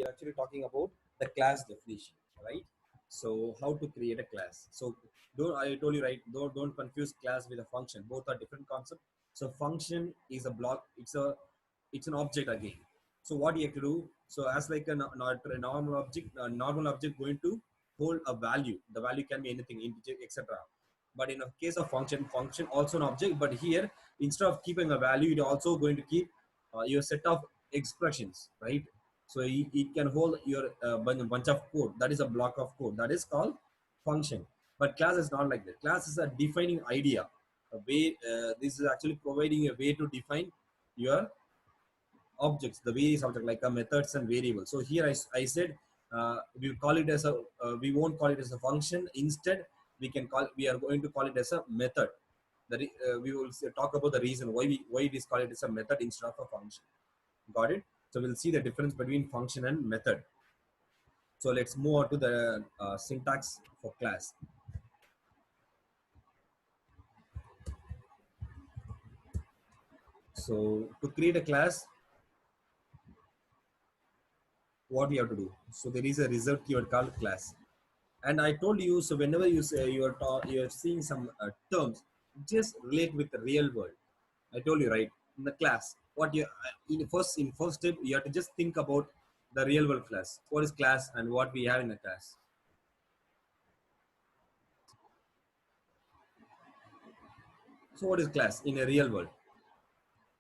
we are actually talking about the class definition, right? So how to create a class. So don't, I told you right, don't confuse class with a function. Both are different concepts. So function is a block, it's an object again. So what you have to do, so as like a normal object going to hold a value. The value can be anything, integer, etc. But in a case of function also an object, but here instead of keeping a value, it also going to keep your set of expressions, right? So it can hold your bunch of code. That is a block of code. That is called function. But class is not like that. Class is a defining idea. A way. This is actually providing a way to define your objects, the various objects like methods and variables. So here I said we call it as a we won't call it as a function. Instead, we are going to call it as a method. We will talk about the reason why it is called it as a method instead of a function. Got it? So we'll see the difference between function and method. So let's move on to the syntax for class. So to create a class, what we have to do? So there is a reserved keyword called class. And I told you, so whenever you say you're seeing some terms, just relate with the real world. I told you right in the class. What you in first step you have to just think about the real world class. What is class and what we have in a class. So what is class in a real world?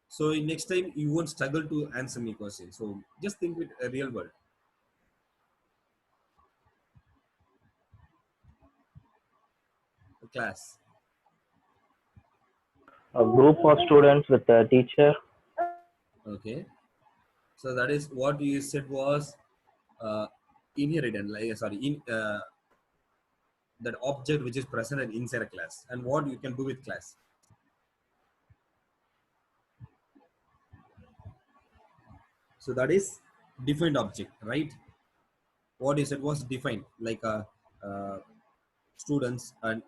So next time you won't struggle to answer me question. So just think with a real world. A class. A group of students with a teacher. Okay. So that is what you said was uh, inherent, like sorry, in that object which is present inside a class, and what you can do with class. So that is defined object, right? What you said was defined, like students and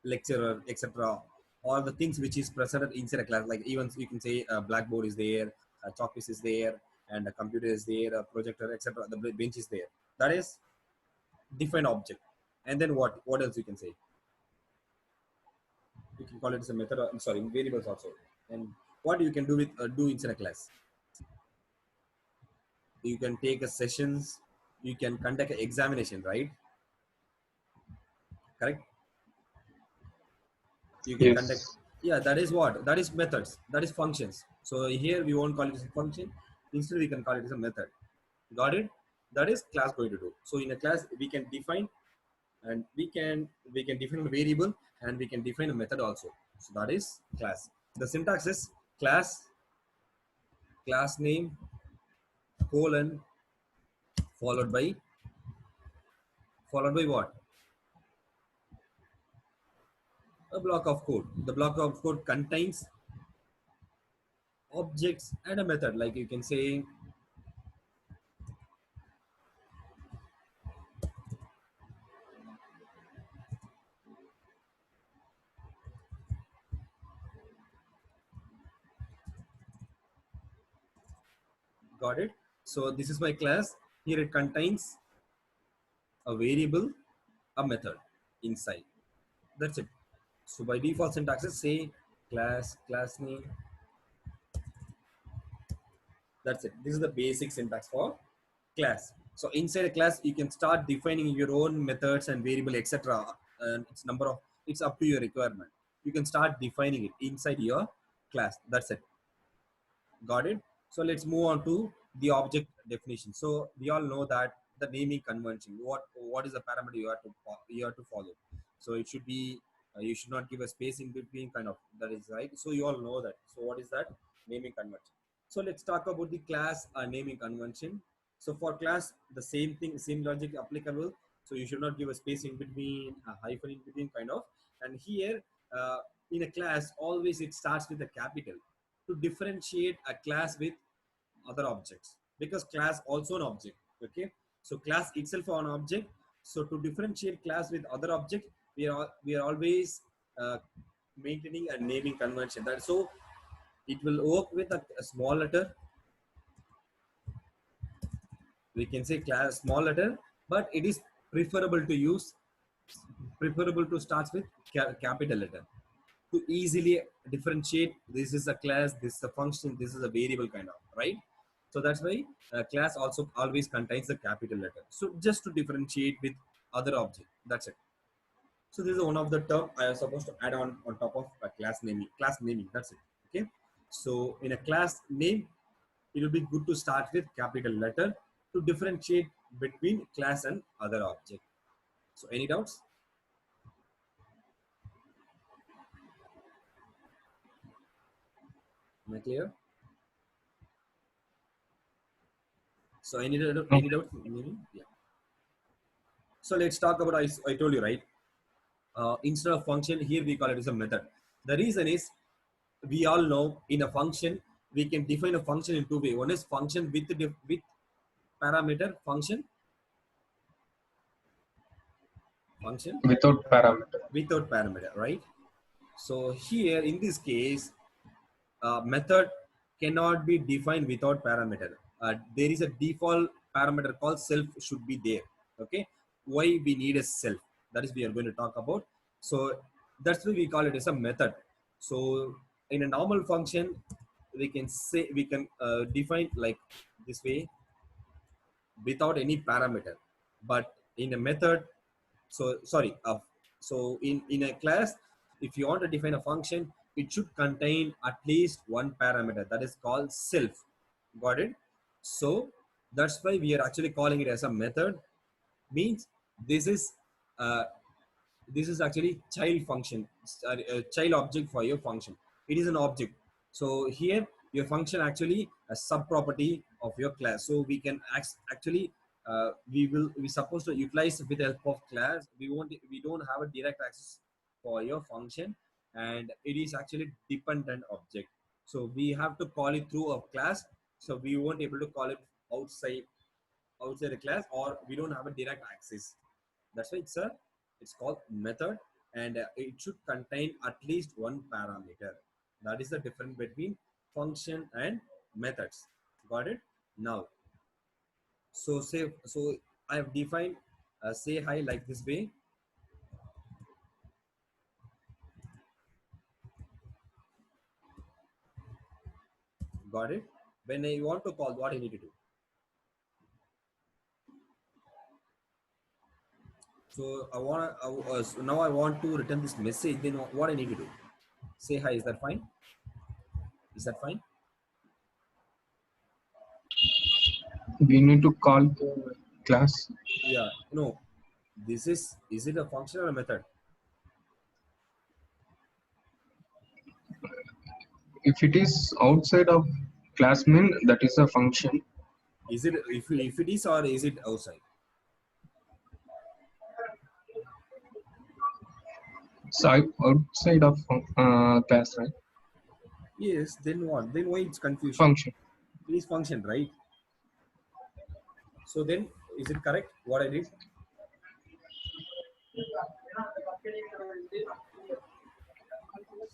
lecturer, etc. All the things which is present inside a class, like even you can say blackboard is there, chalk piece is there, and a computer is there, a projector, etc. The bench is there. That is defined object. And then what else you can say? You can call it as a method. Sorry, variables also. And what you can do with do inside a class? You can take a sessions. You can conduct an examination, right? Correct. You can conduct. Yes. Yeah, that is what. That is methods. That is functions. So here we won't call it as a function. Instead, we can call it as a method. Got it? That is class going to do. So in a class, we can define and we can define a variable and we can define a method also. So that is class. The syntax is class name colon followed by what? A block of code. The block of code contains objects and a method. Like you can say got it. So this is my class. Here it contains a variable, a method inside. That's it. So by default syntax is say class name. That's it. This is the basic syntax for class. So inside a class, you can start defining your own methods and variable, etc. And it's up to your requirement. You can start defining it inside your class. That's it. Got it? So let's move on to the object definition. So we all know that the naming convention. What is the parameter you have to follow? So it should be you should not give a space in between, kind of. That is right. So you all know that. So what is that naming convention? So let's talk about the class naming convention. So for class, the same thing, same logic applicable. So you should not give a space in between, a hyphen in between, kind of. And here, in a class, always it starts with a capital to differentiate a class with other objects, because class also an object. Okay, so class itself an object. So to differentiate class with other object, we are always maintaining a naming convention. That so it will work with a small letter we can say class small letter, but it is preferable to use, preferable to start with capital letter to easily differentiate. This is a class, this is a function, this is a variable kind of, right? So that's why class also always contains the capital letter. So just to differentiate with other object, that's it. So this is one of the term I am supposed to add on top of a class naming. Class naming, that's it. Okay. So in a class name, it will be good to start with capital letter to differentiate between class and other object. So any doubts? Am I clear? So No. any doubts? Yeah. So let's talk about, I told you, right? Instead of function, here we call it as a method. The reason is, we all know in a function, we can define a function in two ways. One is function with parameter, function Without parameter. without parameter, right? So here in this case, method cannot be defined without parameter. There is a default parameter called self should be there. Okay, why we need a self? That is we are going to talk about. So that's why we call it as a method. So in a normal function, we can say we can define like this way without any parameter. But in a method, so in a class, if you want to define a function, it should contain at least one parameter, that is called self. Got it? So that's why we are actually calling it as a method. Means this is uh, this is actually child function, a child object for your function. It is an object. So here your function actually a sub property of your class. So we can actually we supposed to utilize with the help of class. We don't have a direct access for your function, and it is actually dependent object. So we have to call it through a class. So we won't able to call it outside the class, or we don't have a direct access. That's why it's called method, and it should contain at least one parameter. That is the difference between function and methods. Got it? Now, so I have defined say hi like this way. Got it? When I want to call, what I need to do? So so now I want to return this message. Then what I need to do? Say hi. Is that fine? Is that fine? We need to call the class. Yeah. No. This is it a function or a method? If it is outside of class main, that is a function. Is it if it is, or is it outside? So outside of class, right? Yes. Then what? Then why it's confusion? Function. It is function, right? So then is it correct what I did?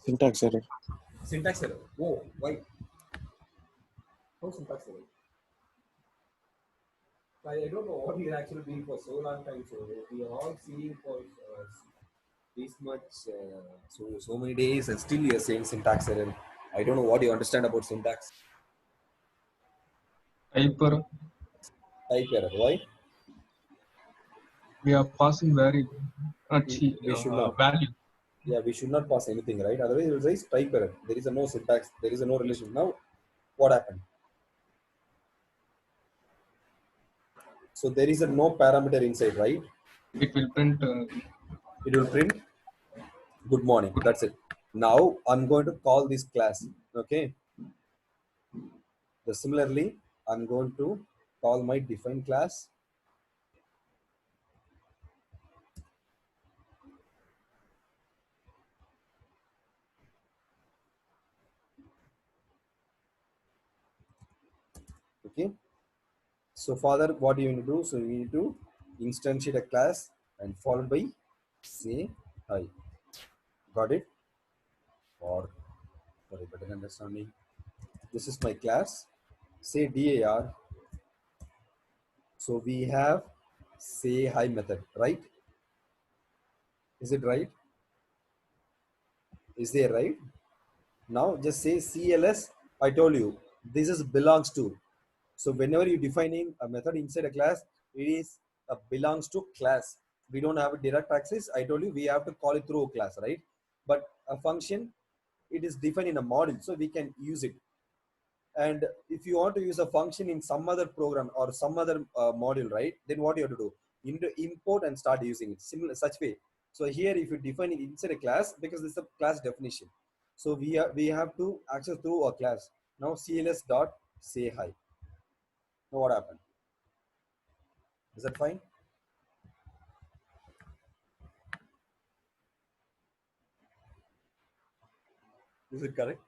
Syntax error. Syntax error. Oh, why? How syntax error? I don't know what we are actually doing for so long time. So we are all seeing for this much, so many days, and still you are saying syntax error. I don't know what you understand about syntax. Hyper. Type error. Why? We are passing value. We should not. Value. Yeah, we should not pass anything, right? Otherwise, it will raise type error. There is a no syntax. There is a no relation. Now, what happened? So there is a no parameter inside, right? It will print. It will print good morning. That's it. Now I'm going to call this class. Okay. Similarly, I'm going to call my define class. Okay. So for that, what you need to do? So you need to instantiate a class and followed by say hi. Got it? Or for a better understanding, this is my class. Say dar So we have say hi method, right? Is it right? Is there right? Now just say CLS. I told you this is belongs to. So whenever you defining a method inside a class, it is belongs to class. We don't have a direct access. I told you we have to call it through a class, right? But a function, it is defined in a module, so we can use it. And if you want to use a function in some other program or some other module, right? Then what you have to do? You need to import and start using it. Similar such way. So here, if you define it inside a class, because this is a class definition, so we have to access through a class. Now CLS dot say hi. Now what happened? Is that fine? Is it correct?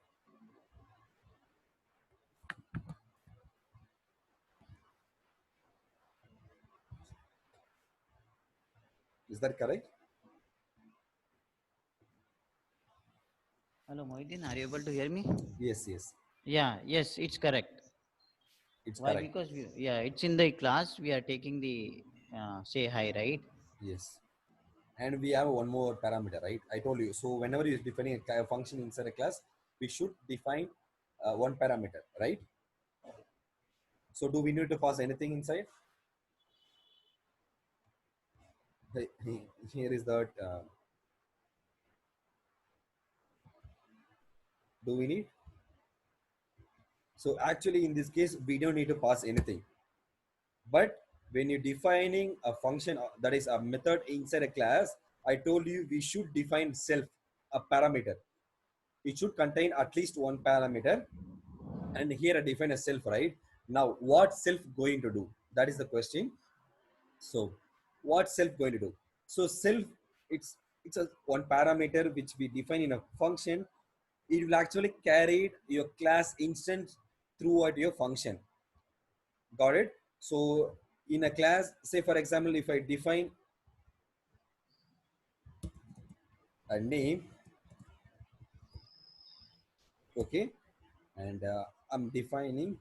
Is that correct? Hello, Mohiddin, are you able to hear me? Yes, yes, Yeah, yes, it's correct. it's Why? correct. Because yeah, it's in the class. We are taking the say hi, right? Yes. And we have one more parameter, right? I told you. So whenever you're defining a function inside a class, we should define one parameter, right? So do we need to pass anything inside? Here is that. Do we need? So actually, in this case, we don't need to pass anything. But when you're defining a function that is a method inside a class, I told you we should define self, a parameter. It should contain at least one parameter. And here I define a self, right? Now, what self going to do? That is the question. So, what self going to do? So, self, it's a one parameter which we define in a function. It will actually carry your class instance throughout your function. Got it? So, in a class, say for example, if I define a name, okay, and I'm defining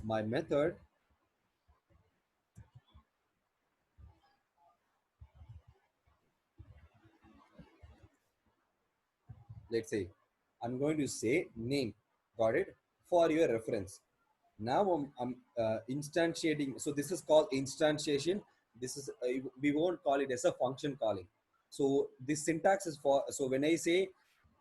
my method. Let's say I'm going to say name. Got it? For your reference. Now I'm instantiating. So this is called instantiation. This is we won't call it as a function calling. So this syntax is for. So when I say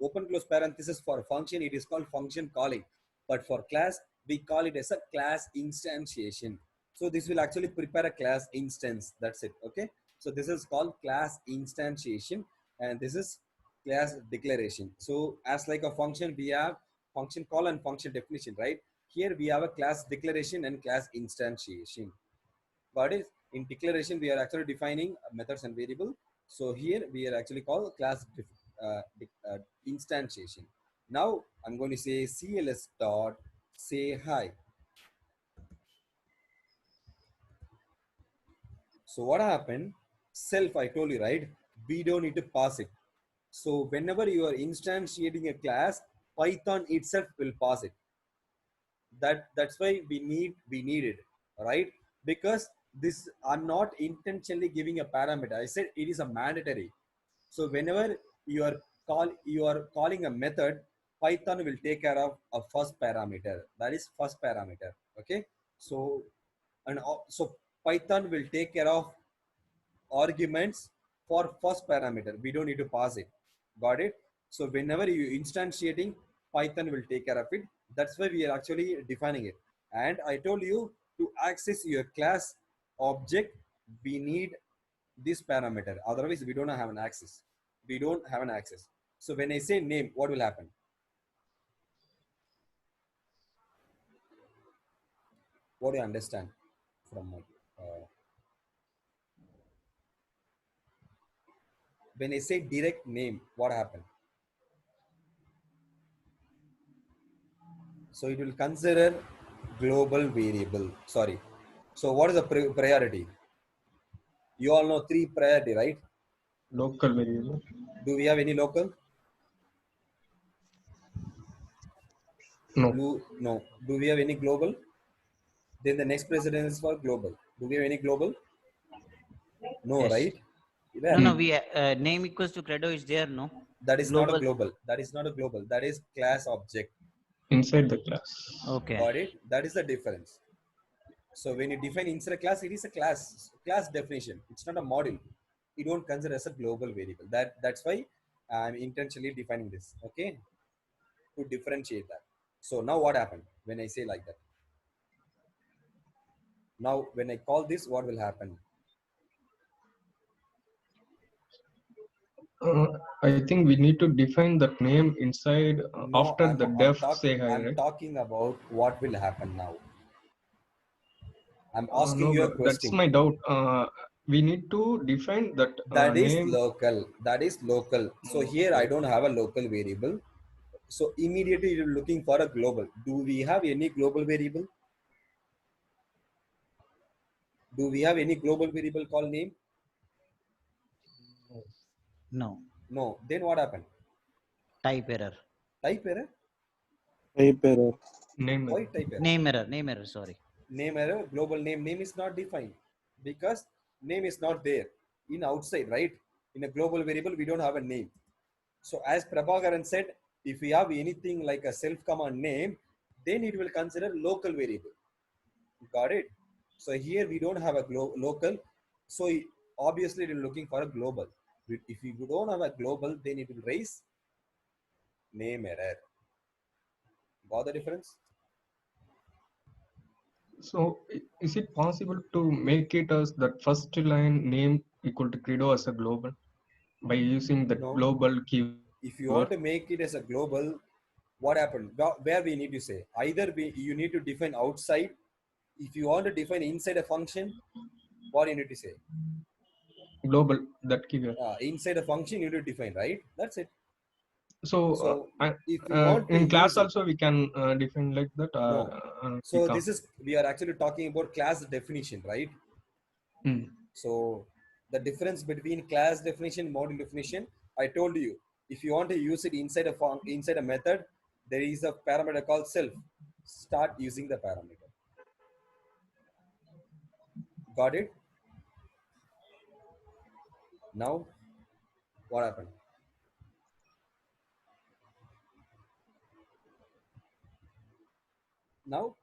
open close parenthesis for function, it is called function calling. But for class, we call it as a class instantiation. So this will actually prepare a class instance. That's it. Okay. So this is called class instantiation, and this is class declaration. So as like a function, we have function call and function definition, right? Here we have a class declaration and class instantiation. What is in declaration? We are actually defining methods and variable. So here we are actually called class instantiation. Now I'm going to say CLS dot say hi. So what happened? Self, I told you, right? We don't need to pass it. So whenever you are instantiating a class, Python itself will pass it. That's why we need it, right? Because this I'm not intentionally giving a parameter. I said it is a mandatory. So whenever you are calling a method, Python will take care of a first parameter. That is first parameter. Okay. So so Python will take care of arguments for first parameter. We don't need to pass it. Got it? So whenever you instantiating, Python will take care of it. That's why we are actually defining it. And I told you to access your class object, we need this parameter. Otherwise, we don't have an access. We don't have an access. So when I say name, what will happen? What do you understand from my when I say direct name, what happened? So it will consider global variable. Sorry. So what is the priority? You all know three priority, right? Local variable. Do we have any local? No. No. Do we have any global? Then the next precedence is for global. Do we have any global? No, Yes. right? No, Where? no, we name equals to credo is there, no? That is not a Global. global. That is not a global. That is class object. Inside the class. Okay. Got it? That is the difference. So when you define inside a class, it is a class definition. It's not a model. You don't consider as a global variable. That's why I'm intentionally defining this. Okay, to differentiate that. So now what happened when I say like that? Now when I call this, what will happen? I think we need to define that name inside No, after the def say hi, I'm right? talking about what will happen now. I'm asking No, you a bro, that's question. my doubt. We need to define that That is name. local. That is local. So here I Okay. don't have a local variable. So immediately you're looking for a global. Do we have any global variable? Do we have any global variable called name? No. No. Then what happened? Type error. Type error? Type error. Name. Why type error? Name error. Name error. Sorry. Name error, global name. Name is not defined because name is not there in outside, right? In a global variable, we don't have a name. So as Prabhakaran said, if we have anything like a self command name, then it will consider local variable. Got it? So here we don't have a local. So obviously we're looking for a global. If you don't have a global, then it will raise name error. Got the difference? So is it possible to make it as that first line name equal to credo as a global by using the No. global keyword? If you want to make it as a global, what happened? Where we need to say either you need to define outside. If you want to define inside a function, what you need to say? Global, that keyword. Inside a function you need to define, right? That's it. So So if you want to in class use it, also we can define like that. no. We So can't. this is we are actually talking about class definition, right? Mm. So the difference between class definition, module definition, I told you. If you want to use it inside inside a method, there is a parameter called self. Start using the parameter. Got it? Now what happened? Now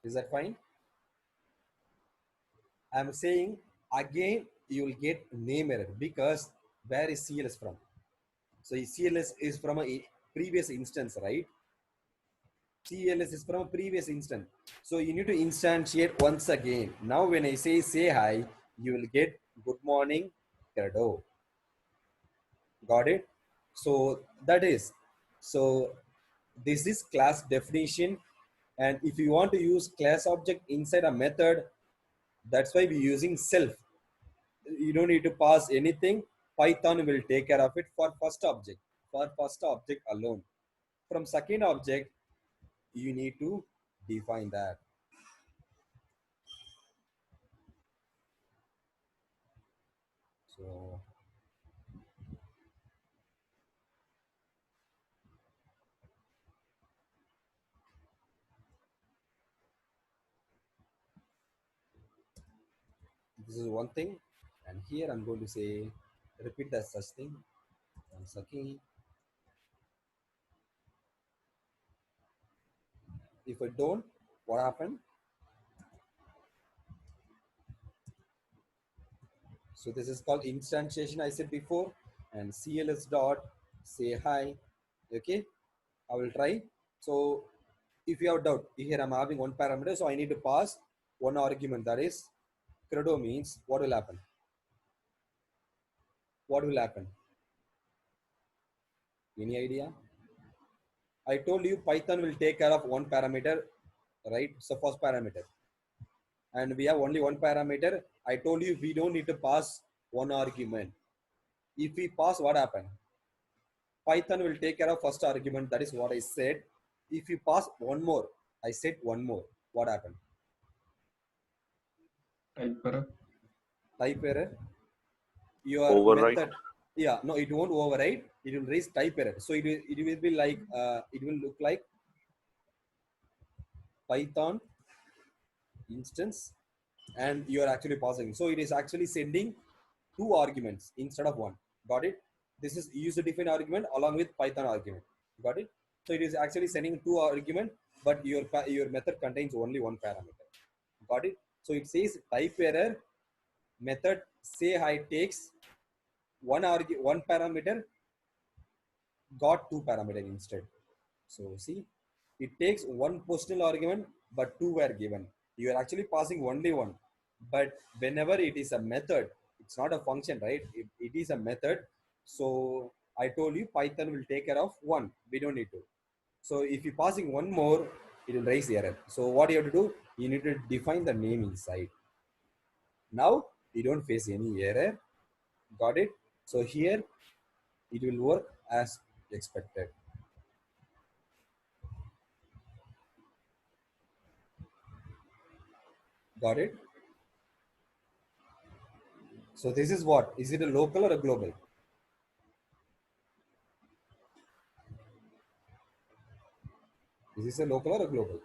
is that fine? I'm saying again you will get name error because where is CLS from? So CLS is from a previous instance, right? CLS is from a previous instance. So you need to instantiate once again. Now when I say hi, you will get good morning, Credo. Got it? So that is, so this is class definition. And if you want to use class object inside a method, that's why we're using self. You don't need to pass anything. Python will take care of it for first object alone. From second object, you need to define that. So this is one thing. And here I'm going to say, repeat that such thing once again. If I don't, what happened? So this is called instantiation, I said before, and CLS dot say hi. Okay, I will try. So if you have doubt, here I'm having one parameter, so I need to pass one argument. That is, credo means what will happen? What will happen? Any idea? I told you Python will take care of one parameter, right? So first parameter, and we have only one parameter. I told you we don't need to pass one argument. If we pass, what happened? Python will take care of first argument. That is what I said. If you pass one more, I said one more. What happened? Type error. Type error. Your Overwrite. method. Yeah, no, it won't override. It will raise type error. So it will be like it will look like Python instance, and you are actually passing. So it is actually sending two arguments instead of one. Got it? This is user defined argument along with Python argument. Got it? So it is actually sending two argument, but your method contains only one parameter. Got it? So it says type error method say hi takes one parameter, got two parameter instead. So see, it takes one positional argument, but two were given. You are actually passing only one. But whenever it is a method, it's not a function, right? It is a method. So I told you Python will take care of one. We don't need to. So if you're passing one more, it will raise the error. So what you have to do, you need to define the name inside. Now you don't face any error. Got it? So here it will work as expected. Got it? So this is what? Is it a local or a global? Is this a local or a global?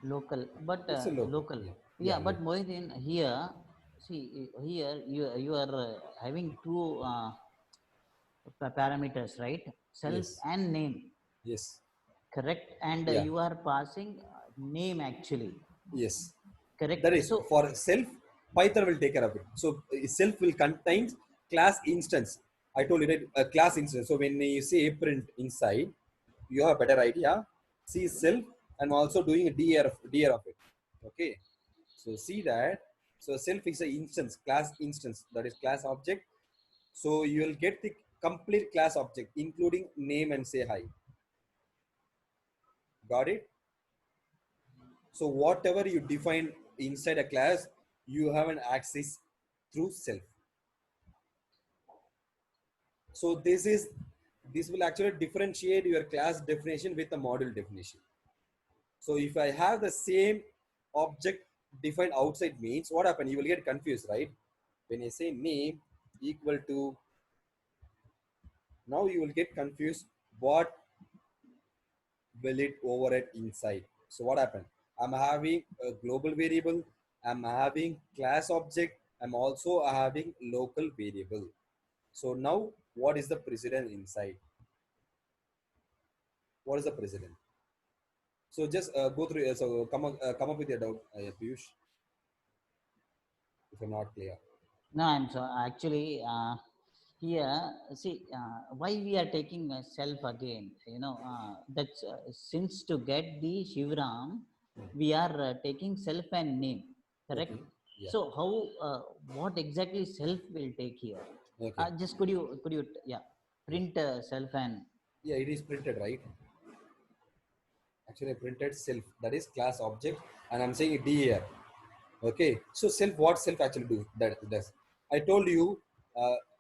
Local, but It's a local. local. Yeah. Yeah, Yeah. but Mohideen, here, see, here you are having two parameters, right? Self Yes. and name, Yes. correct? And Yeah. you are passing name actually, Yes. correct? That is So for self, Python will take care of it. So self will contain class instance. I told you that a class instance. So when you say print inside, you have a better idea. See self and also doing a DR of it. Okay. So see that. So self is an instance, class instance, that is class object. So you will get the complete class object, including name and say hi. Got it? So whatever you define inside a class, you have an access through self. So this will actually differentiate your class definition with the module definition. So if I have the same object defined outside means what happens? You will get confused, right? When you say name equal to, now you will get confused. What will it override inside? So what happened? I'm having a global variable. I'm having class object. I'm also having local variable. So now what is the precedent inside? What is the precedent? So just go through. So come up with your doubt, Piyush, if you're not clear. no, I'm so actually here. See, why we are taking self again? That's since to get the Shivram, we are taking self and name, correct? Okay. Yeah. So how what exactly self will take here? Okay. Just could you yeah print self and Yeah, it is printed, right? Actually, I printed self. That is class object, and I'm saying D here. Okay. So self, what self actually do? That it does. I told you,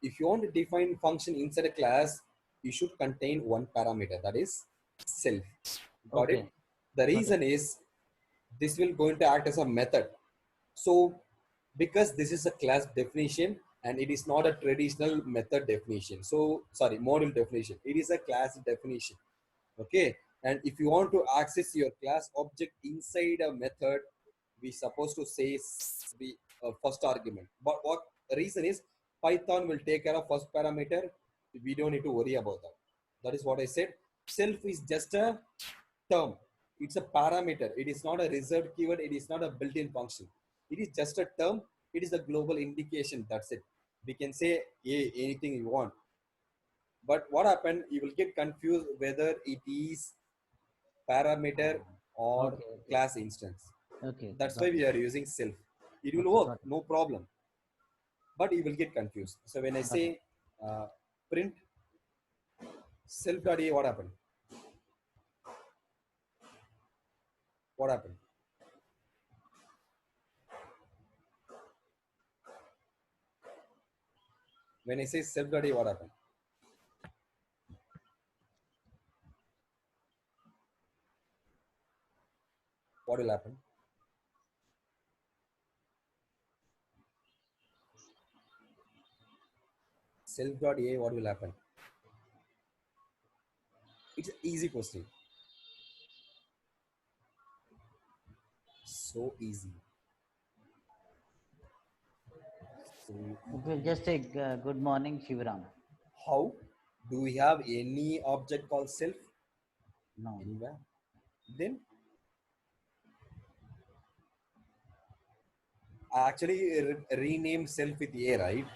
if you want to define function inside a class, you should contain one parameter. That is self. Got it? okay, The got it. reason is this will going to act as a method. So because this is a class definition and it is not a traditional method definition. So sorry, module definition. It is a class definition. Okay. And if you want to access your class object inside a method, we supposed to say the first argument. But what reason is Python will take care of first parameter. We don't need to worry about that. That is what I said. Self is just a term. It's a parameter. It is not a reserved keyword. It is not a built-in function. It is just a term. It is a global indication. That's it. We can say anything you want. But what happened? You will get confused whether it is parameter or Okay, okay, class instance. okay, That's got why it. we are using self. It will Okay, work, got it, no problem. But you will get confused. So when I got it. say print self.a, what happened? What happened? When I say self.a, what happened? What will happen? Self.a, what will happen? It's an easy question. So easy. So It will just say good morning, Shivram. how do we have any object called self No. anywhere? Then I actually rename self with A, right?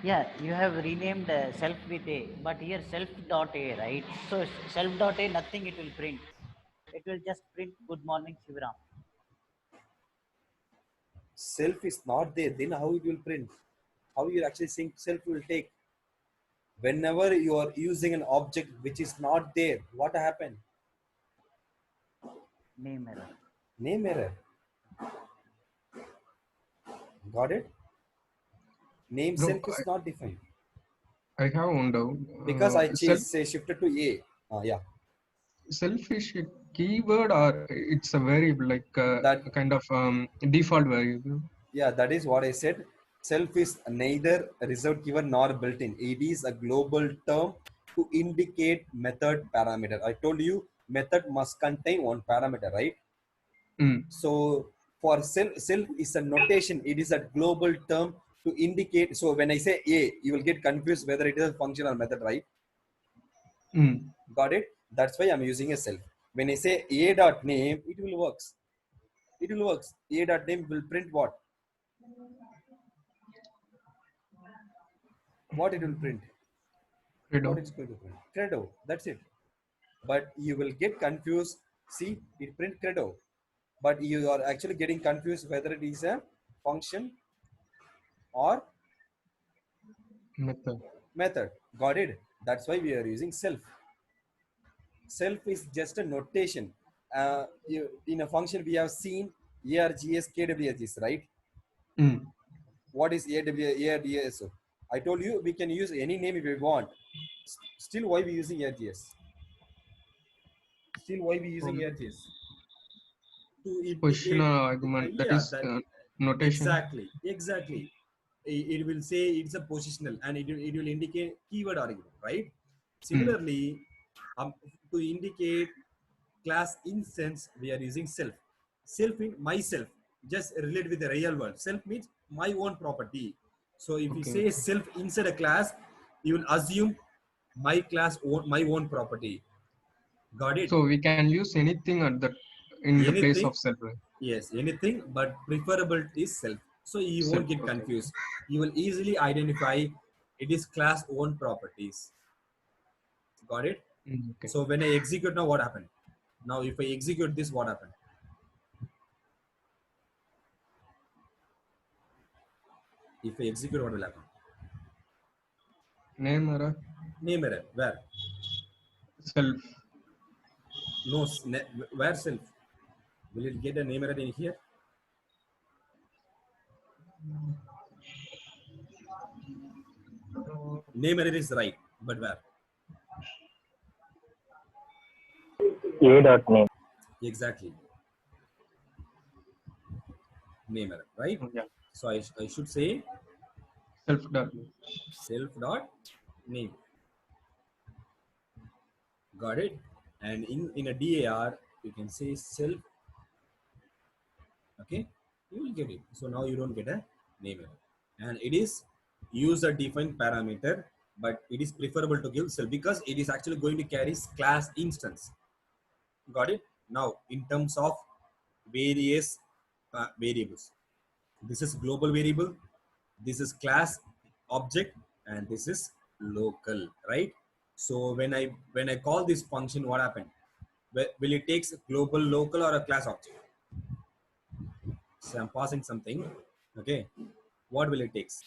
Yeah, you have renamed self with A, but here self dot A, right? So self dot A, nothing it will print. It will just print good morning, Shivram. Self is not there. Then how it will print? How you actually think self will take? Whenever you are using an object which is not there, what happened? Name error. Name error. Got it? Name Bro, self is not defined I have one doubt. because I Self changed, say, shifted to A. Yeah. selfish keyword or it's a variable like That a kind of default variable. Yeah, that is what I said. Self is neither reserved keyword nor built-in. It is a global term to indicate method parameter. I told you method must contain one parameter, right? Mm, So for self is a notation. It is a global term to indicate. So when I say A, you will get confused whether it is a function or method, right? mm. Got it? That's why I'm using a self. When I say A dot name, it will works. It will works. A dot name will print what? What it will print? What Credo. it's going to print? Credo. That's it. But you will get confused. See, it print credo, but you are actually getting confused whether it is a function or Method. method. Got it? That's why we are using self. Self is just a notation. In a function, we have seen args, kwgs, right? Mm. What is args? I told you we can use any name if we want. Still, why we using args? Still, why we using Um, args? To Positional indicate, argument that yeah, is that notation. exactly. It will say it's a positional and it will indicate keyword argument, right? Mm. Similarly, to indicate class instance, we are using self. Self in myself, just relate with the real world. Self means my own property. So if you Okay, say okay. self inside a class, you will assume my own property. Got it? So we can use anything at the in the place Anything, of self, right? yes, anything, but preferable is self. So you Self. won't get Okay. confused. You will easily identify it is class own properties. Got it? Mm, okay. So when I execute now, what happened? Now if I execute this, what happened? If I execute, what will happen? Name error. Name error. Where? Self. No. Where self? Will it get a name error in here? Name error is right, but where? A dot name. Exactly. Name error, right? Yeah. So I should say Self dot. self dot name. Got it? And in a DAR, you can say self. Okay, you will get it. So now you don't get a name error, and it is user defined parameter, but it is preferable to give self because it is actually going to carry class instance. Got it? Now in terms of various variables, this is global variable, this is class object, and this is local, right? So when I call this function, what happened? Will it takes global, local, or a class object? So I'm passing something. Okay, what will it takes?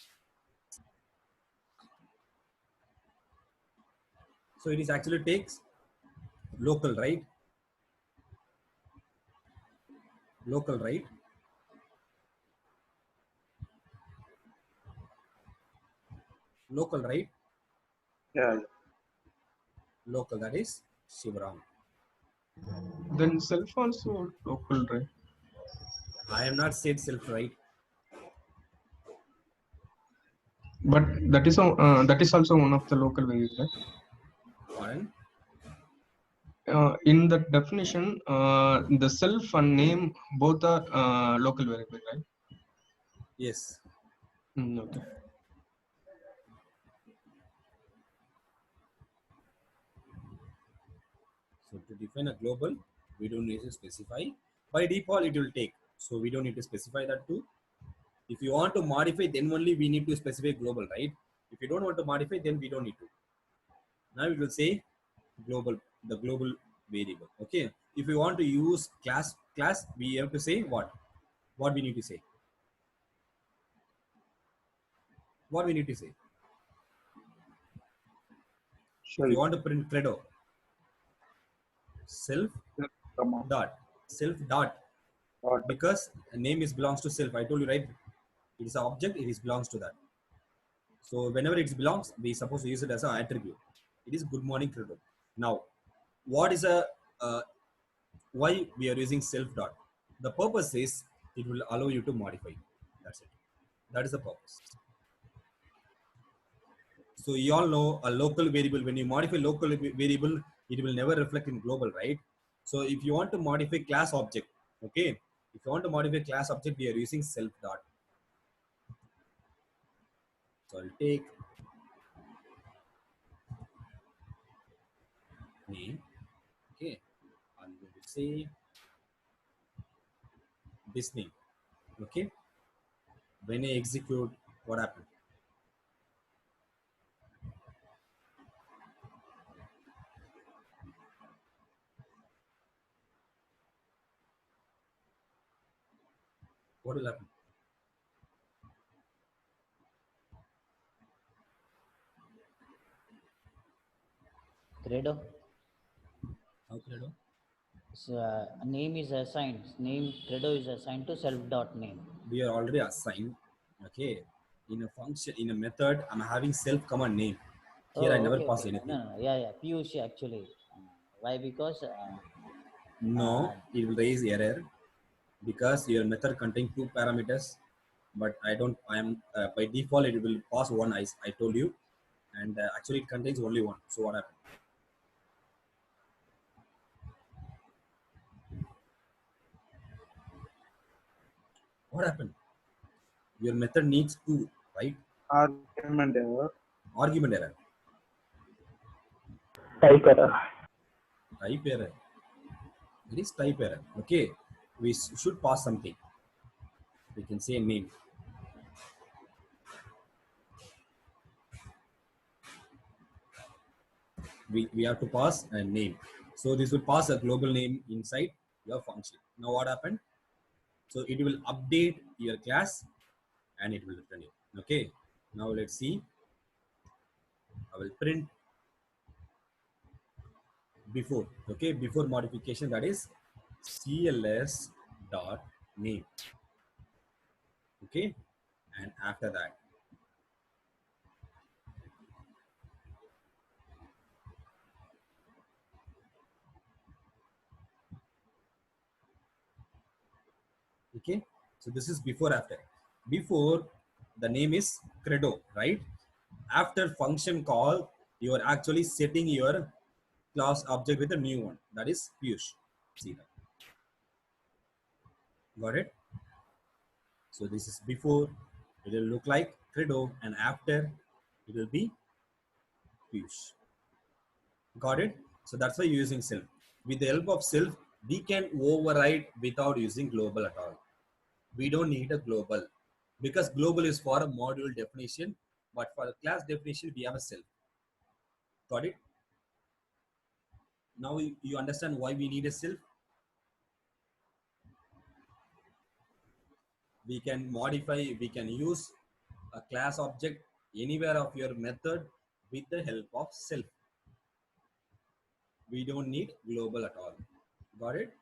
So it is actually takes local, right? Local, right? Local, right? Yeah. Local, that is Shivaram. Then self also local, right? I am not said self, right? But that is also one of the local variable, right? Pardon? In the definition, the self and name both are local variable, right? Yes. Okay. So to define a global, we don't need to specify. By default, it will take. So we don't need to specify that too. If you want to modify, then only we need to specify global, right? If you don't want to modify, then we don't need to. Now it will say global, the global variable. Okay. If you want to use class, we have to say what? What we need to say? What we need to say? If you Self. want to print credo, self Comma. dot, self dot, Dot. because a name is belongs to self. I told you, right? It is an object, it is belongs to that. So whenever it belongs, we supposed to use it as an attribute. It is good morning credo. Now, what is a why we are using self dot? The purpose is it will allow you to modify. That's it. That is the purpose. So you all know a local variable. When you modify local variable, it will never reflect in global, right? So if you want to modify class object, okay. If you want to modify class object, we are using self dot. So I'll take name. Okay. I'm going to say this name. Okay. When I execute, what happened? What will happen? Credo. How can I do? So, name is assigned. Name credo is assigned to self dot name. We are already assigned. Okay. In a function, in a method, I'm having self command name. Here I Oh, never okay, pass okay. anything. No, yeah, yeah. Piyush actually. Why? Because No, it will raise error because your method contains two parameters. But I don't. I am by default it will pass one. I told you, and actually it contains only one. So what happened? What happened? Your method needs two, right? Argument error. Argument error, Type error. type error. It is type error. Okay, we should pass something. We can say name. We have to pass a name. So this will pass a global name inside your function. Now what happened? So it will update your class and it will return it. Okay. Now let's see. I will print before. Okay, before modification, that is cls dot name. Okay, and after that, okay. So this is before after. Before the name is credo, right? After function call, you are actually setting your class object with a new one. That is Piyush. See that? Got it? So this is before. It will look like credo, and after it will be Piyush. Got it? So that's why you're using self. With the help of self, we can override without using global at all. We don't need a global because global is for a module definition, but for the class definition, we have a self. Got it? Now you understand why we need a self. We can modify, we can use a class object anywhere of your method with the help of self. We don't need global at all. Got it?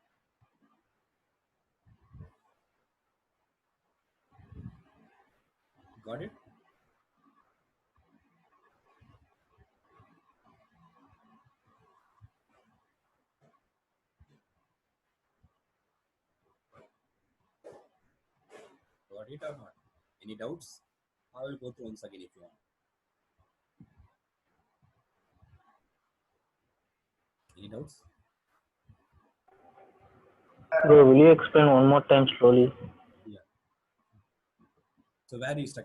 Got it? Got it or not? Any doubts? I will go through once again if you want. Any doubts? Bro, will you explain one more time slowly? Yeah. So where you stuck?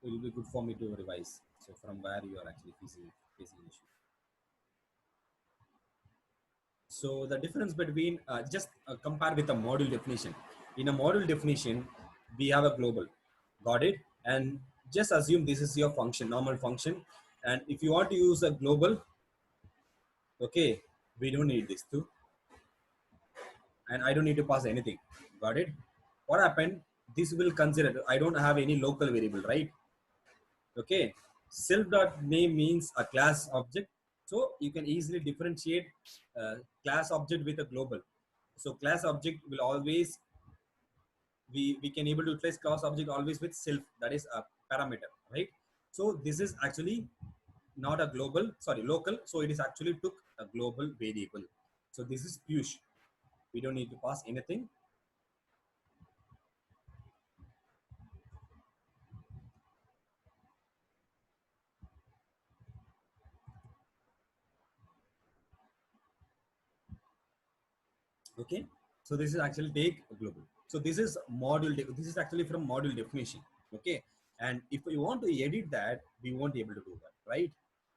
It will be good for me to revise. So from where you are actually facing issue. So the difference between just compare with a module definition. In a module definition, we have a global, got it? And just assume this is your function, normal function. And if you want to use a global, okay, we don't need this too. And I don't need to pass anything, got it? What happened? This will consider, I don't have any local variable, right? Okay, self dot name means a class object, so you can easily differentiate class object with a global. So class object will always, we can able to utilize class object always with self, that is a parameter, right? So this is actually not a global, sorry, local, so it is actually took a global variable. So this is Piyush, we don't need to pass anything. Okay, so this is actually take global. So this is module, this is actually from module definition. Okay, and if we want to edit that, we won't be able to do that, right?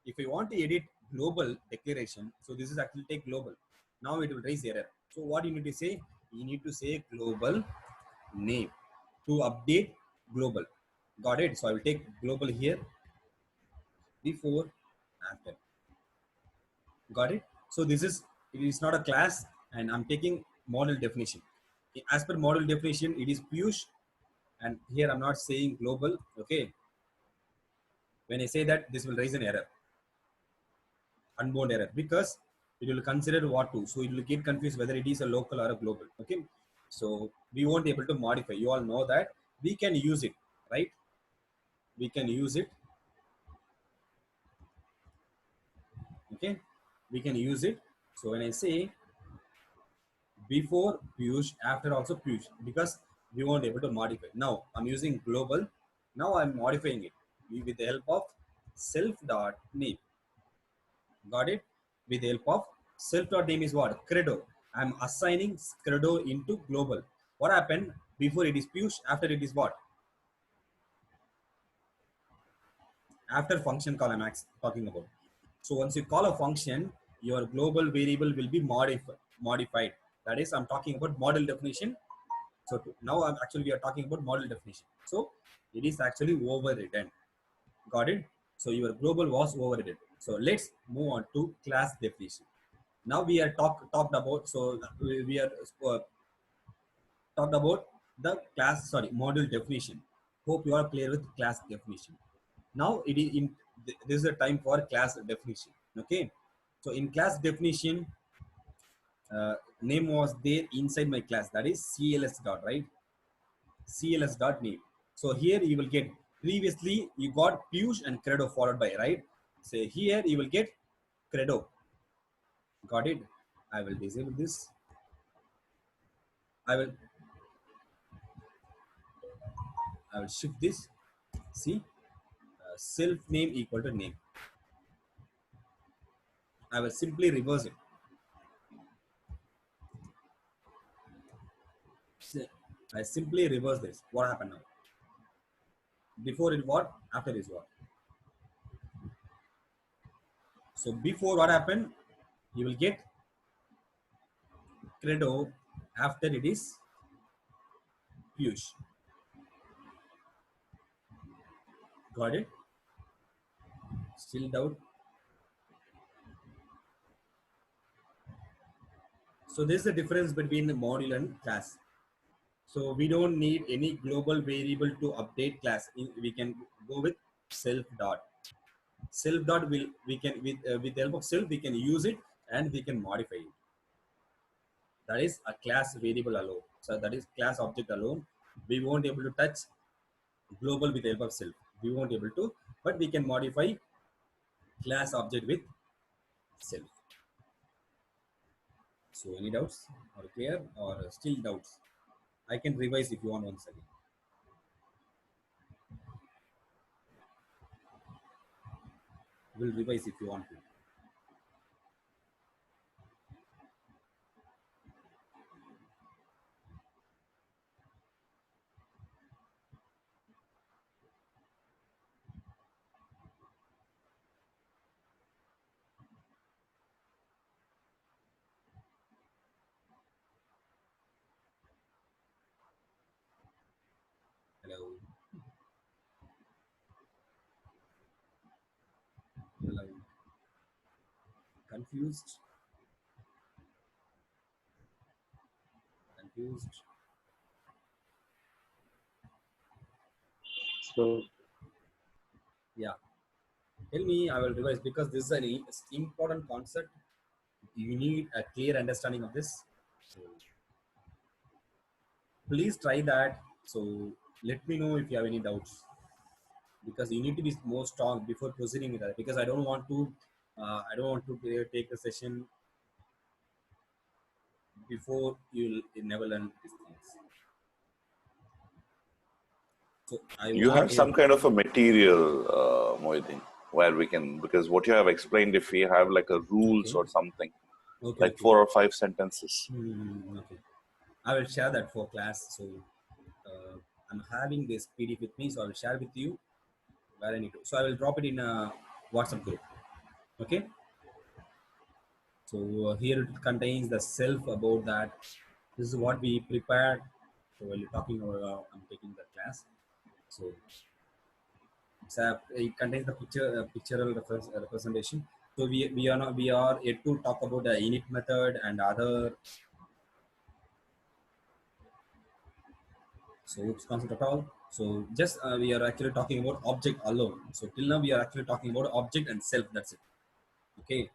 If we want to edit global declaration, so this is actually take global. Now it will raise error. So what you need to say, you need to say global name to update global. Got it? So I will take global here, before, after. Got it? So this is, it is not a class, and I'm taking model definition. As per model definition, it is Piyush, and here I'm not saying global. Okay. When I say that, this will raise an error, unbound error, because it will consider what to. So it will get confused whether it is a local or a global. Okay. So we won't be able to modify. You all know that we can use it, right? We can use it. Okay. We can use it. So when I say before Piyush, after also Piyush, because we weren't able to modify. Now I'm using global. Now I'm modifying it with the help of self dot name. Got it? With the help of self dot name is what? Credo. I'm assigning Credo into global. What happened? Before it is Piyush, after it is what? After function call I'm talking about. So once you call a function, your global variable will be modified. That is, I'm talking about model definition. So now I'm actually, we are talking about model definition. So it is actually overridden. Got it? So your global was overridden. So let's move on to class definition. Now we are talked about, so we are talked about the class, sorry, module definition. Hope you are clear with class definition. Now it is in, this is a time for class definition. Okay. So in class definition, name was there inside my class, that is CLS dot, right? CLS dot name. So here you will get, previously you got Piyush and Credo followed by, right? So here you will get Credo. Got it? I will disable this. I will shift this. See, self name equal to name. I will simply reverse it. I simply reverse this. What happened now? Before it what? After is what? So before what happened? You will get Credo. After it is Piyush. Got it? Still doubt? So this is the difference between the module and class. So we don't need any global variable to update class. We can go with self dot. Self dot will, we can with the help of self we can use it and we can modify it. That is a class variable alone. So that is class object alone. We won't able to touch global with the help of self. We won't able to, but we can modify class object with self. So any doubts or clear or still doubts? I can revise if you want once again. We'll revise if you want to. Hello. Hello. Confused? Confused? So Yeah. Tell me, I will revise because this is an important concept. You need a clear understanding of this. So please try that. So let me know if you have any doubts because you need to be more strong before proceeding with that. Because I don't want to take the session before you never learn these things. So I You want have some a kind of a material, Mohiddin, where we can, because what you have explained, if we have like a rules okay, or something, okay, like okay. 4 or 5 sentences. Okay. I will share that for class. So I'm having this PDF with me, so I will share with you where I need to. So I will drop it in a WhatsApp group. Okay. So here it contains the self about that. This is what we prepared. So while you're talking, I'm taking the class. So it contains the pictorial representation. So we are yet to talk about the init method and other. So it's concept at all. So just we are actually talking about object alone. So till now we are actually talking about object and self. That's it. Okay.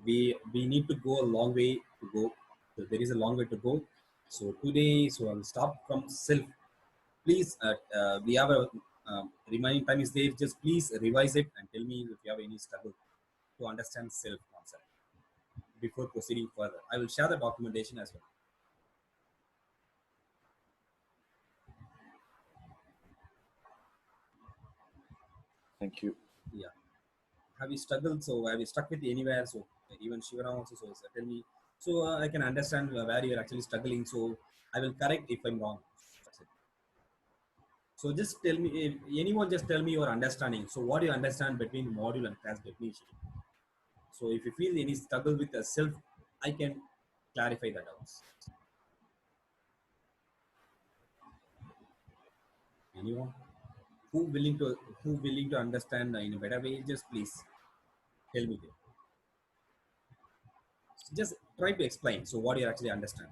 We need to go a long way to go. So there is a long way to go. So today, so I'll stop from self. Please, we have a remaining time is there. Just please revise it and tell me if you have any struggle to understand self concept before proceeding further. I will share the documentation as well. Thank you. Yeah. Have you struggled? So have you stuck with anywhere? So even Shivaram also. So tell me. So I can understand where you are actually struggling. So I will correct if I'm wrong. That's it. So just tell me, if anyone just tell me your understanding. So what do you understand between module and class definition? So if you feel any struggle with the self, I can clarify that out. Anyone who willing to understand in a better way? Just please tell me that. Just try to explain. So what do you actually understand?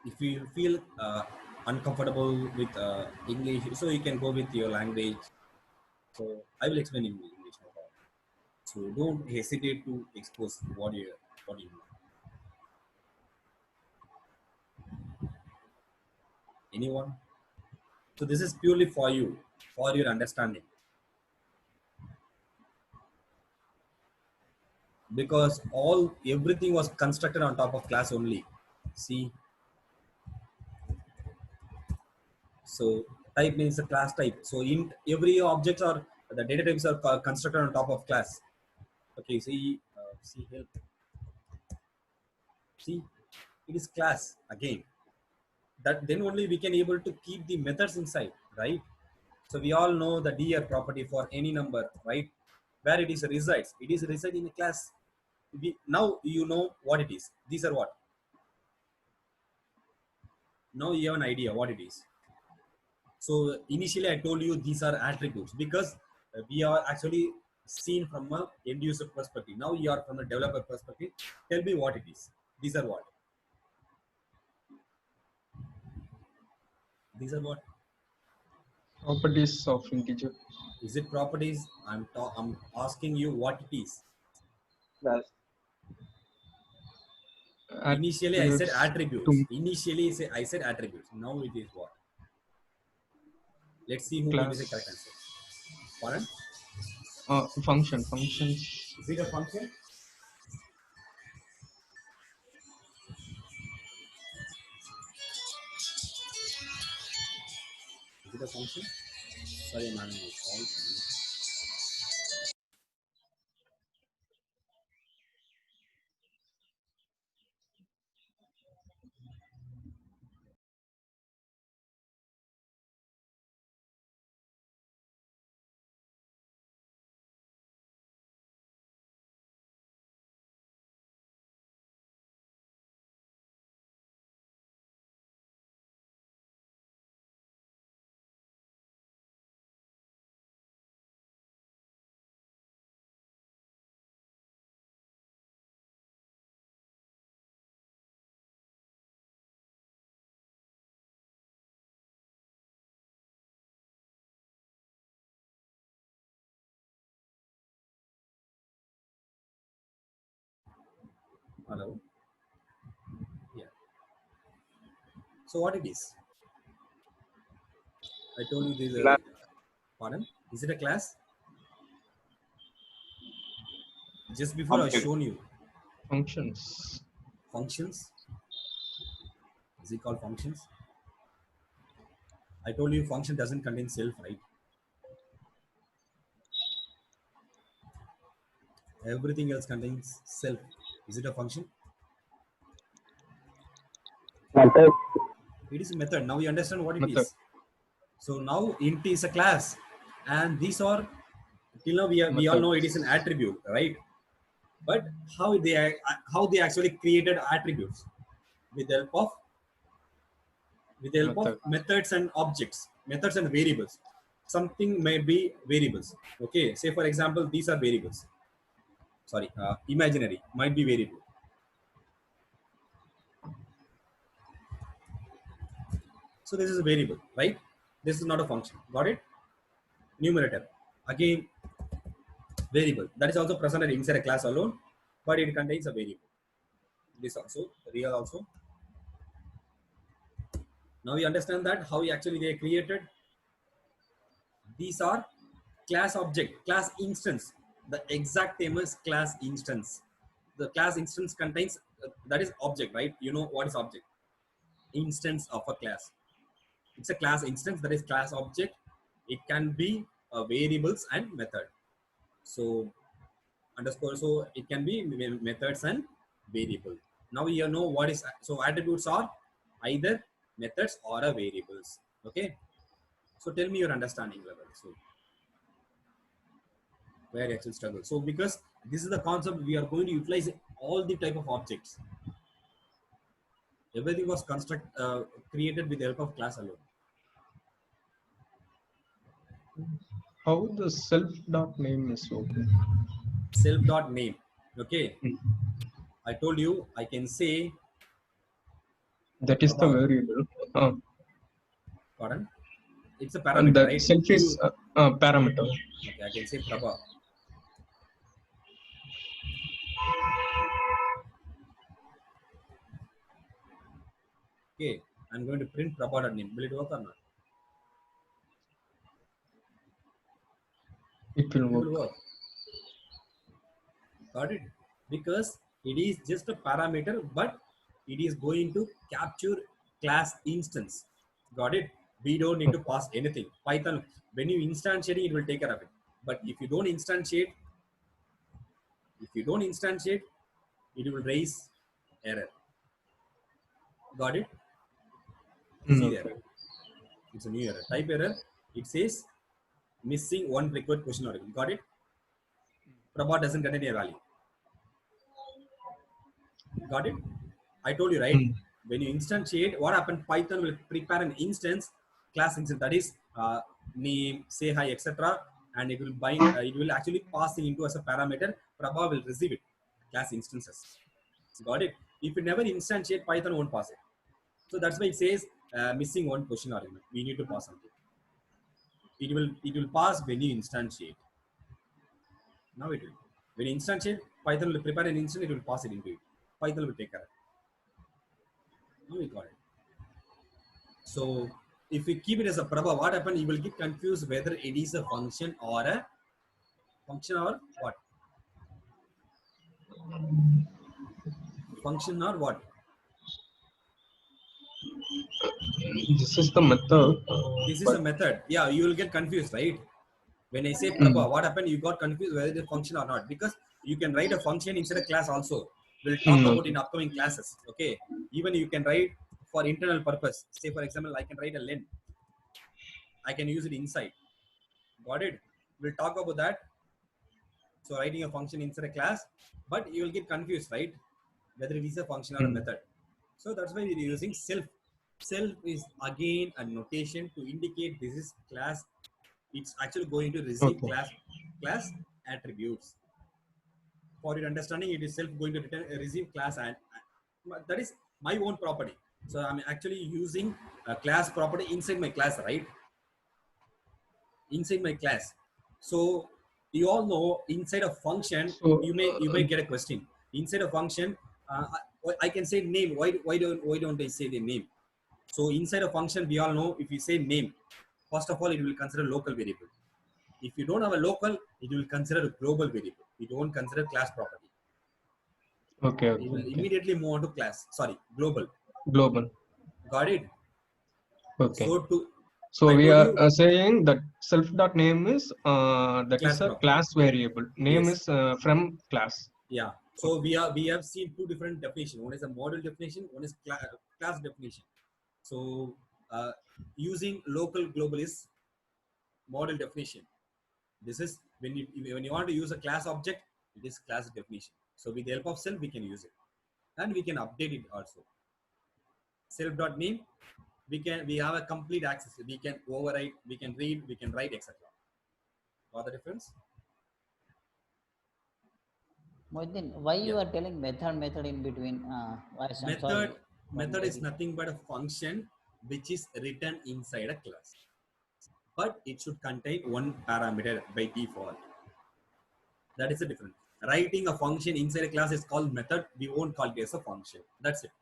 If you feel uncomfortable with English, so you can go with your language. So I will explain in English. No problem. So don't hesitate to expose what you know. Anyone? So this is purely for you, for your understanding, because everything was constructed on top of class only. See, so type means a class type. So in every objects or the data types are constructed on top of class. Okay, see help. See, it is class again. That then only we can able to keep the methods inside, right? So we all know the dir property for any number, right? Where it is resides, it is reside in a class. Now you know what it is. These are what, now you have an idea what it is. So initially I told you these are attributes because we are actually seen from a end user perspective. Now you are from a developer perspective. Tell me what it is. These are what, these are what. Properties of integer. Is it properties? I'm asking you what it is. Class. Initially I said Attributes attributes. to Initially I said attributes. Now it is what? Let's see who will be the correct class. answer. Pardon? Functions. Is it a function? Is it a function? Sorry, I'm having a call. Hello. Yeah. So what it is? I told you this. Class. Pardon? Is it a class? Just before I Object. shown you Functions. functions. Is it called functions? I told you function doesn't contain self, right? Everything else contains self. Is it a function? Method. It is a method. Now you understand what it Method. is. So now int is a class, and these are till now we all Method. know it is an attribute, right? But how they actually created attributes with the help of Method. methods and objects, methods and variables. Something may be variables. Okay, say for example, these are variables. Sorry, imaginary might be variable. So this is a variable, right? This is not a function. Got it? Numerator. Again, variable. That is also presented inside a class alone, but it contains a variable. This also, real also. Now we understand that how actually they created. These are class object, class instance. The exact name is class instance. The class instance contains, that is object, right? You know what is object? Instance of a class. It's a class instance, that is class object. It can be variables and method. So underscore, so it can be methods and variable. Now you know what is, so attributes are either methods or a variables. Okay, so tell me your understanding level. So where actually struggle. So because this is the concept we are going to utilize all the type of objects. Everything was created with the help of class alone. How the self dot name is okay. Self dot name. Okay, Mm. I told you I can say. That is the About, variable. pardon? It's a And parameter, that right? self is a parameter. Okay, I can say Prabha. Okay, I'm going to print Prabha name. Will it work or not? It will It will work. work. Got it? Because it is just a parameter, but it is going to capture class instance. Got it? We don't need to pass anything. Python, when you instantiate it will take care of it. But if you don't instantiate, it will raise error. Got it? See the Okay. error. It's a new error. Type error. It says missing one required question article. Got it? Prabha doesn't contain a value. Got it? I told you, right? Mm. When you instantiate, what happened? Python will prepare an instance, class instance, that is name, say hi, etc. And it will bind. It will actually pass it into as a parameter. Prabha will receive it, class instances. Got it? If you never instantiate, Python won't pass it. So that's why it says missing one question argument. We need to pass something. It will pass when you instantiate. Now it will. When you instantiate, Python will prepare an instance. It will pass it into it. Python will take care of it. Now we got it. So if we keep it as a Prabha, what happens? You will get confused whether it is a function or what? Function or what? this is the method. This is But a method. Yeah, you will get confused, right? When I say Mm. Prabha, what happened? You got confused whether it is function or not, because you can write a function inside a class also. We'll talk about okay. in upcoming classes. Okay. Even you can write for internal purpose. Say for example, I can write a len. I can use it inside. Got it? We'll talk about that. So writing a function inside a class, but you will get confused, right? Whether it is a function or a Mm. method. So that's why we're using self. Self is again a notation to indicate this is class. It's actually going to receive Okay. class attributes. For your understanding, it is self going to return receive class, and that is my own property. So I'm actually using a class property inside my class, right? Inside my class. So you all know inside a function, So you may get a question. Inside a function, I can say name. Why don't I say the name? So inside a function, we all know if you say name, first of all, it will consider local variable. If you don't have a local, it will consider a global variable. We don't consider class property. okay, It okay, will okay. immediately move on to class. Sorry, global. Global. Got it? Okay. So So I we told are you saying that self dot name is that class is a property. class variable. Name Yes. is from class. Yeah. So we have seen two different definitions. One is a model definition. One is class definition. So using local global is model definition. This is when you want to use a class object, it is class definition. So with the help of self, we can use it, and we can update it also. Self.name, we have a complete access. We can overwrite, we can read, we can write, etc. Got the difference? Mohideen, why you Yeah. are telling method in between? I'm sorry. Method is nothing but a function which is written inside a class, but it should contain one parameter by default. That is the difference. Writing a function inside a class is called method. We won't call it as a function. That's it.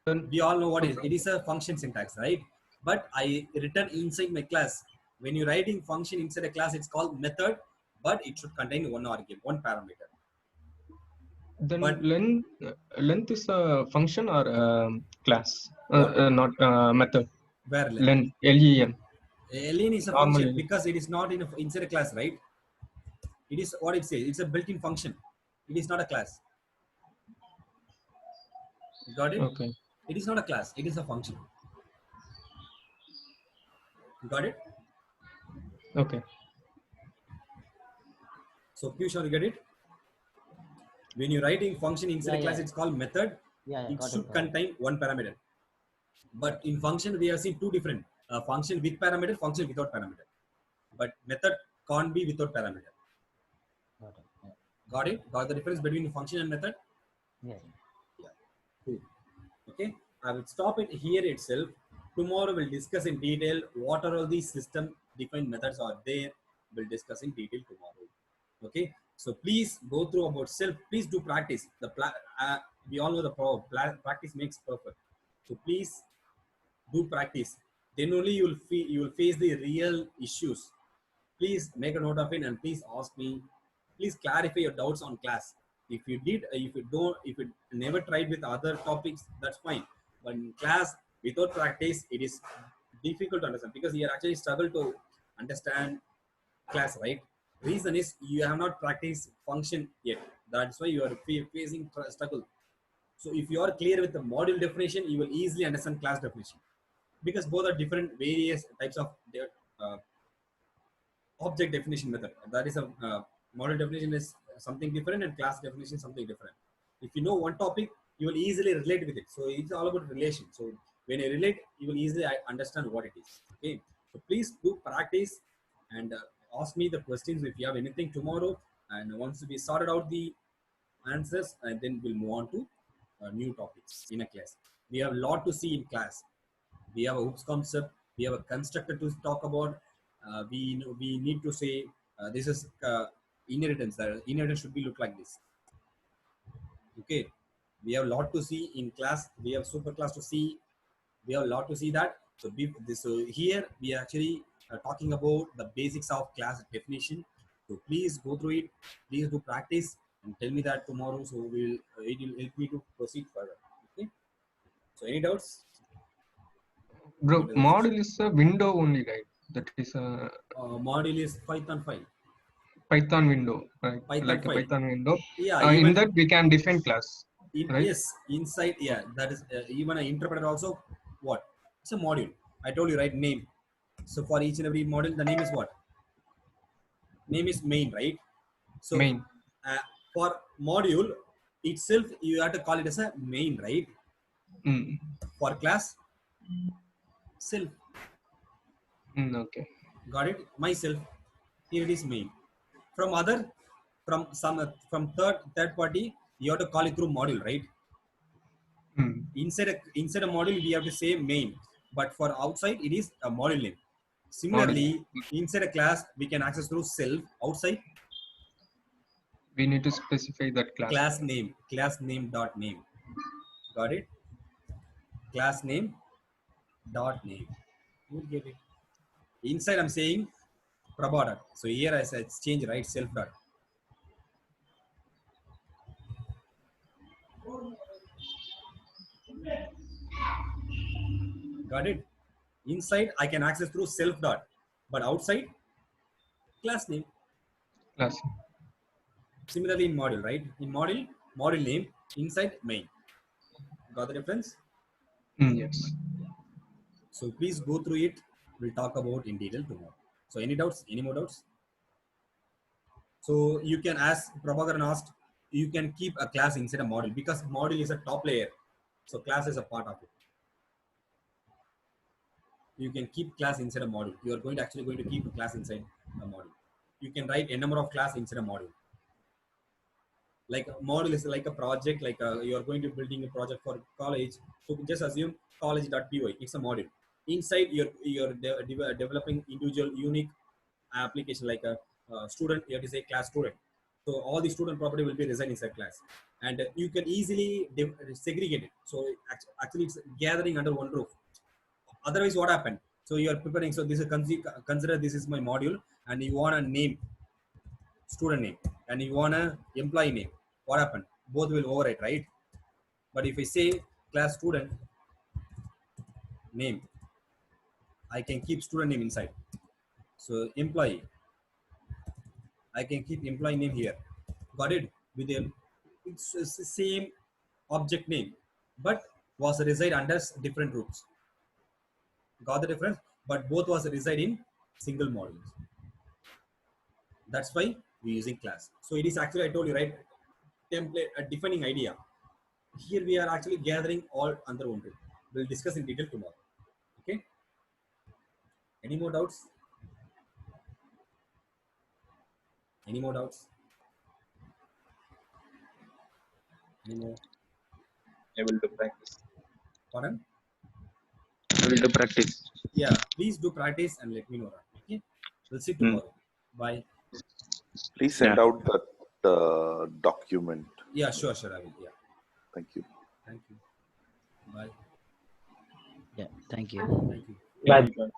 Then We all know what it is. It is a function syntax, right? But I return inside my class. When you're writing function inside a class, it's called method, but it should contain one argument, one parameter. then But length is a function or class, what? not method. Where length? Length, len. Alien is a Normal function because it is not inside a class, right? It is what it says. It's a built-in function. It is not a class. Got it? Okay. It is not a class. It is a function. Got it? Okay. So Piyush, you get it? When you're writing function inside a class, it's called method. It got should it. contain one parameter. But in function, we have seen two different function with parameter, function without parameter. But method can't be without parameter. Got it. Yeah. Got it? Got the difference between function and method? Yes. Yeah. Cool. Okay. I will stop it here itself. Tomorrow we'll discuss in detail what are all these system defined methods are there. We'll discuss in detail tomorrow. Okay. So please go through about self. Please do practice. We all know the power. Practice makes perfect. So please do practice. Then only you will face the real issues. Please make a note of it and please ask me. Please clarify your doubts on class. If you did, if you never tried with other topics, that's fine. But in class, without practice, it is difficult to understand because you actually struggle to understand class, right? Reason is you have not practiced function yet. That's why you are facing struggle. So if you are clear with the module definition, you will easily understand class definition because both are different various types of uh, object definition method. That is a model definition is something different and class definition is something different. If you know one topic, you will easily relate with it. So it's all about relation. So when you relate, you will easily understand what it is. Okay. So please do practice and ask me the questions if you have anything tomorrow. And once we sorted out the answers, and then we'll move on to new topics in a class. We have a lot to see in class. We have a hooks concept. We have a constructor to talk about. We need to say this is inheritance. Inheritance should be look like this. Okay, we have a lot to see in class. We have super class to see. We have a lot to see that. So here we are actually talking about the basics of class definition. So please go through it. Please do practice and tell me that tomorrow. So it will help me to proceed further. Okay. So any doubts? Bro, What is the module is a window only, right? That is a module is Python file. Python window, right? Python Like a file. Python window. Yeah, In even that we can define class, right? yes, inside, yeah, that is even an interpreter also. What? It's a module. I told you, right? Name. So for each and every module, the name is what? Name is main, right? So Main. for module itself, you have to call it as a main, right? Mm. For class, self. Okay. Got it? Myself. Here it is main. From other, from third party, you have to call it through module, right? Mm. Inside a module we have to say main, but for outside it is a module name. Module. Similarly, inside a class we can access through self. Outside, We need to specify that class. class name dot name. Got it? Class name dot name. You get it? Inside I'm saying Prabha dot. So here I said change, right? Self dot. Got it? Inside I can access through self dot, but outside class name. Class. Similarly in module, right? In module name, inside main. Got the difference? Yes. So please go through it. We'll talk about in detail tomorrow. So any doubts? Any more doubts? So you can ask, Prabhakaran asked, you can keep a class inside a module because module is a top layer. So class is a part of it. You can keep class inside a module. You are going to actually going to keep a class inside a module. You can write a number of class inside a module. Like a module is like a project, like you are going to building a project for college. So just assume college.py. It's a module. Inside you're developing individual unique application like a student. You have to say class student. So all the student property will be reside inside class, and you can easily segregate it. So actually it's gathering under one roof. Otherwise, what happened? So you are preparing. So this is consider this is my module, and you want a name, student name, and you want a employee name. What happened? Both will overwrite, right? But if I say class student name, I can keep student name inside. So employee, I can keep employee name here. Got it? With them, it's the same object name, but was reside under different roots. Got the difference? But both was reside in single modules. That's why we're using class. So it is actually, I told you, right? Template, a defining idea. Here we are actually gathering all under one roof. We'll discuss in detail tomorrow. Okay? Any more doubts? Any more doubts? Any more? I will do practice. Pardon? I will do practice. Yeah, please do practice and let me know that. Okay? We'll see tomorrow. Bye. Please send out that document. Yeah, sure, I will. Yeah. Thank you. Thank you. Bye. Yeah, thank you. Thank you. Bye.